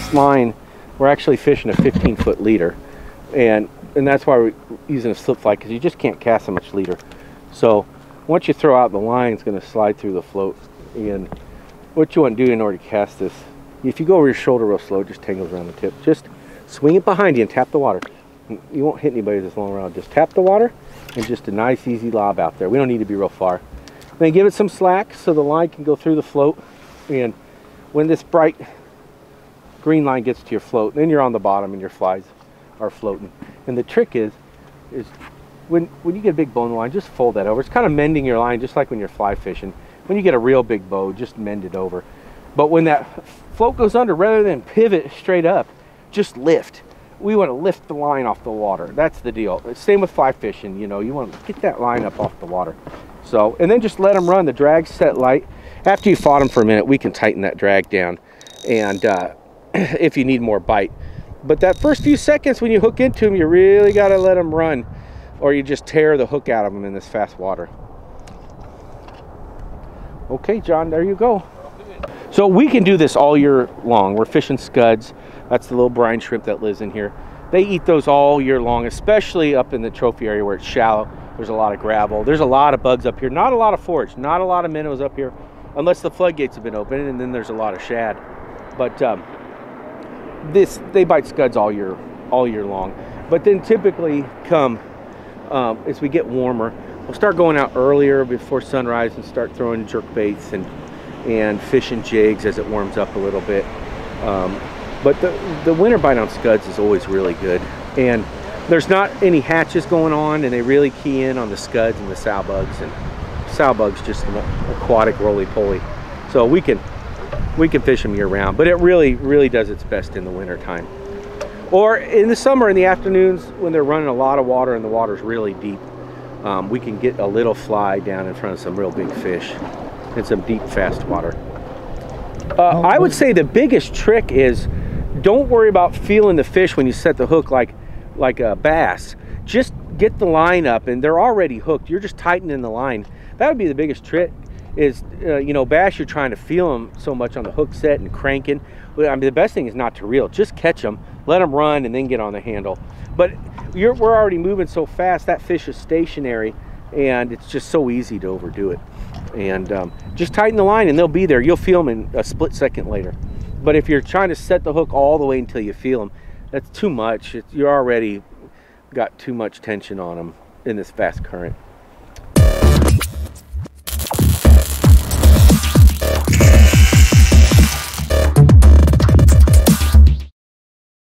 this line, we're actually fishing a 15-foot leader, and that's why we're using a slip fly, because you just can't cast so much leader. So once you throw out, the line is going to slide through the float. And what you want to do in order to cast this, if you go over your shoulder real slow, it just tangles around the tip. Just swing it behind you and tap the water. You won't hit anybody with this long rod. Just tap the water and just a nice easy lob out there. We don't need to be real far. Then give it some slack so the line can go through the float. And when this bright green line gets to your float, then you're on the bottom and your flies are floating. And the trick is when you get a big bow in the line, just fold that over. It's kind of mending your line, just like when you're fly fishing. When you get a real big bow, just mend it over. But when that float goes under, rather than pivot straight up, just lift. We want to lift the line off the water. That's the deal. Same with fly fishing. You know, you want to get that line up off the water. So, and then just let them run. The drag's set light. After you fought them for a minute, we can tighten that drag down, and if you need more bite. But that first few seconds when you hook into them, you really got to let them run, or you just tear the hook out of them in this fast water. Okay, John, there you go. So we can do this all year long. We're fishing scuds. That's the little brine shrimp that lives in here. They eat those all year long, especially up in the trophy area where it's shallow. There's a lot of gravel. There's a lot of bugs up here. Not a lot of forage. Not a lot of minnows up here, unless the floodgates have been open, and then there's a lot of shad. But they bite scuds all year long. But then typically come as we get warmer, we'll start going out earlier before sunrise and start throwing jerk baits and fishing jigs as it warms up a little bit. But the winter bite on scuds is always really good, and there's not any hatches going on, and they really key in on the scuds and the sow bugs, and sow bugs just an aquatic roly-poly. So we can fish them year round, but it really does its best in the winter time. Or in the summer, in the afternoons when they're running a lot of water and the water's really deep, we can get a little fly down in front of some real big fish in some deep, fast water. I would say the biggest trick is don't worry about feeling the fish when you set the hook like a bass. Just get the line up, and they're already hooked. You're just tightening the line. That would be the biggest trick. Is you know, bass, you're trying to feel them so much on the hook set and cranking. I mean, the best thing is not to reel. Just catch them, let them run, and then get on the handle. But we're already moving so fast, that fish is stationary, and it's just so easy to overdo it. And just tighten the line, and they'll be there. You'll feel them in a split second later. But if you're trying to set the hook all the way until you feel them, that's too much. You're already got too much tension on them in this fast current.